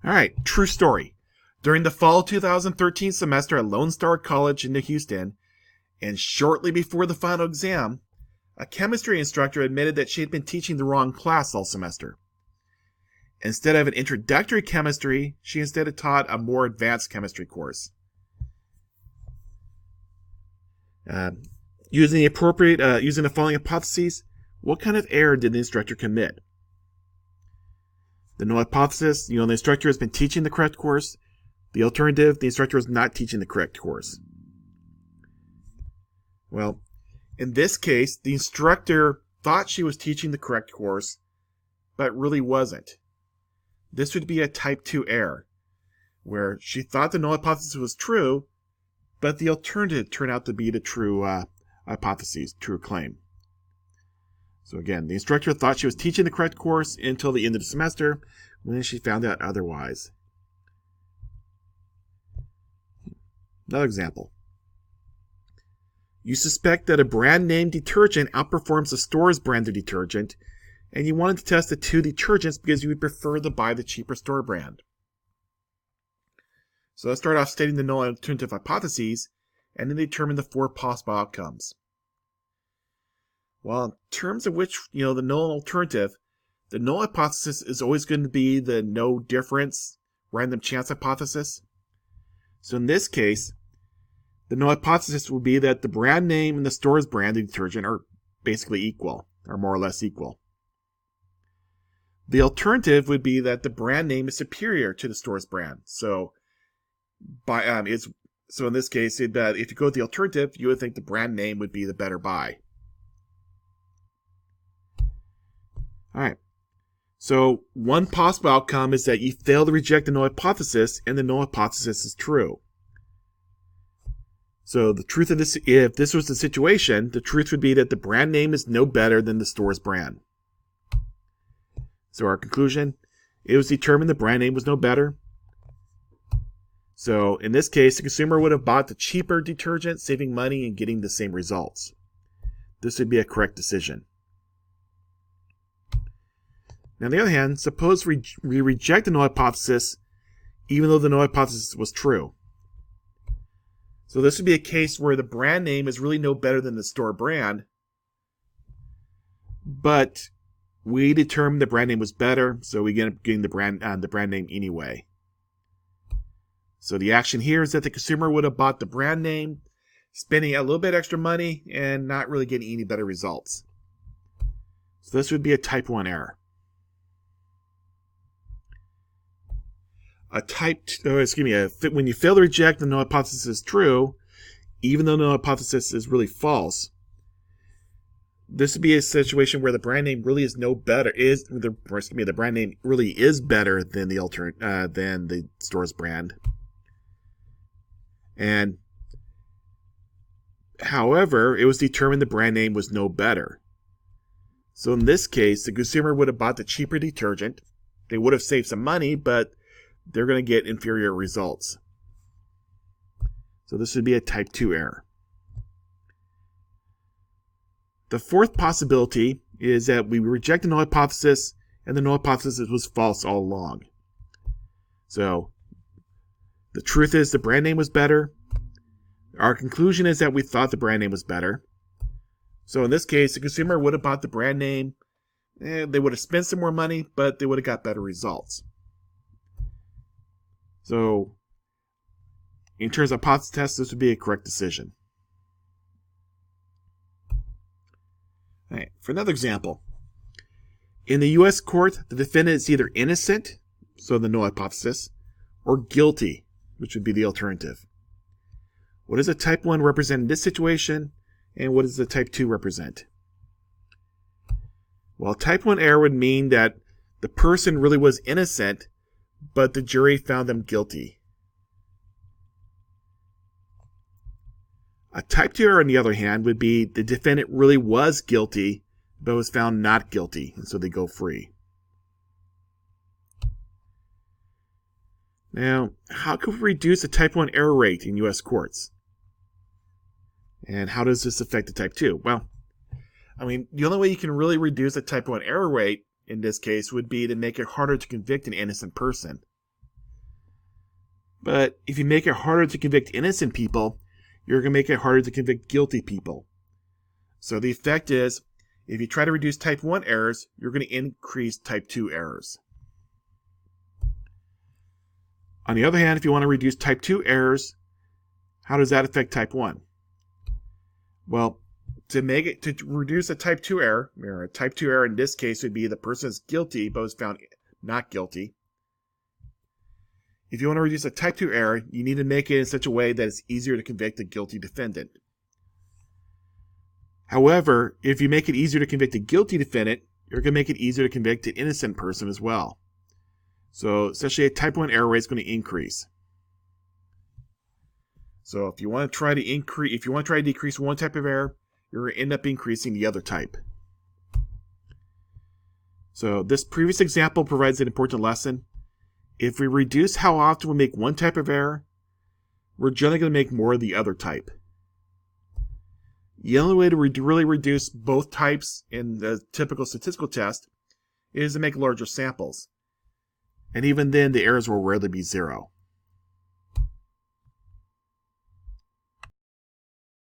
All right, true story. During the fall 2013 semester at Lone Star College in Houston, and shortly before the final exam, a chemistry instructor admitted that she had been teaching the wrong class all semester. Instead of an introductory chemistry, she instead taught a more advanced chemistry course. Using the following hypotheses, what kind of error did the instructor commit? The null hypothesis, the instructor has been teaching the correct course. The alternative, the instructor is not teaching the correct course. Well, in this case, the instructor thought she was teaching the correct course, but really wasn't. This would be a type 2 error, where she thought the null hypothesis was true, but the alternative turned out to be the true hypothesis, true claim. So again, the instructor thought she was teaching the correct course until the end of the semester, when she found out otherwise. Another example. You suspect that a brand name detergent outperforms the store's branded detergent, and you wanted to test the two detergents because you would prefer to buy the cheaper store brand. So let's start off stating the null alternative hypotheses, and then determine the 4 possible outcomes. Well, in terms of which, the null alternative, the null hypothesis is always going to be the no difference random chance hypothesis. So in this case, the null hypothesis will be that the brand name and the store's branded detergent are basically equal, or more or less equal. The alternative would be that the brand name is superior to the store's brand. So, in this case, if you go with the alternative, you would think the brand name would be the better buy. All right. So one possible outcome is that you fail to reject the null hypothesis, and the null hypothesis is true. So the truth of this, if this was the situation, the truth would be that the brand name is no better than the store's brand. So our conclusion, it was determined the brand name was no better. So in this case, the consumer would have bought the cheaper detergent, saving money and getting the same results. This would be a correct decision. Now, on the other hand, suppose we reject the null hypothesis, even though the null hypothesis was true. So this would be a case where the brand name is really no better than the store brand, but we determined the brand name was better, so we end up getting the brand name anyway. So the action here is that the consumer would have bought the brand name, spending a little bit extra money and not really getting any better results. So this would be a type 1 error. When you fail to reject the null hypothesis is true, even though the null hypothesis is really false, this would be a situation where the brand name really is no better. The brand name really is better than the store's brand. And however, it was determined the brand name was no better. So in this case, the consumer would have bought the cheaper detergent. They would have saved some money, but they're going to get inferior results. So this would be a type 2 error. The fourth possibility is that we reject the null hypothesis, and the null hypothesis was false all along. So the truth is the brand name was better. Our conclusion is that we thought the brand name was better. So in this case, the consumer would have bought the brand name. They would have spent some more money, but they would have got better results. So in terms of hypothesis test, this would be a correct decision. All right, for another example, in the U.S. court, the defendant is either innocent, so the null hypothesis, or guilty, which would be the alternative. What does a type 1 represent in this situation, and what does the type 2 represent? Well, type 1 error would mean that the person really was innocent, but the jury found them guilty. A type 2 error, on the other hand, would be the defendant really was guilty, but was found not guilty, and so they go free. Now, how can we reduce the type 1 error rate in U.S. courts? And how does this affect the type 2? Well, the only way you can really reduce the type 1 error rate in this case would be to make it harder to convict an innocent person. But if you make it harder to convict innocent people, you're going to make it harder to convict guilty people. So the effect is, if you try to reduce type 1 errors, you're going to increase type 2 errors. On the other hand, if you want to reduce type 2 errors, how does that affect type 1? Well, to reduce a type 2 error, or a type 2 error in this case would be the person is guilty but was found not guilty. If you want to reduce a type 2 error, you need to make it in such a way that it's easier to convict a guilty defendant. However, if you make it easier to convict a guilty defendant, you're going to make it easier to convict an innocent person as well. So essentially a type 1 error rate is going to increase. So if you want to try to decrease one type of error, you're going to end up increasing the other type. So this previous example provides an important lesson. If we reduce how often we make one type of error, we're generally going to make more of the other type. The only way to really reduce both types in the typical statistical test is to make larger samples. And even then, the errors will rarely be zero.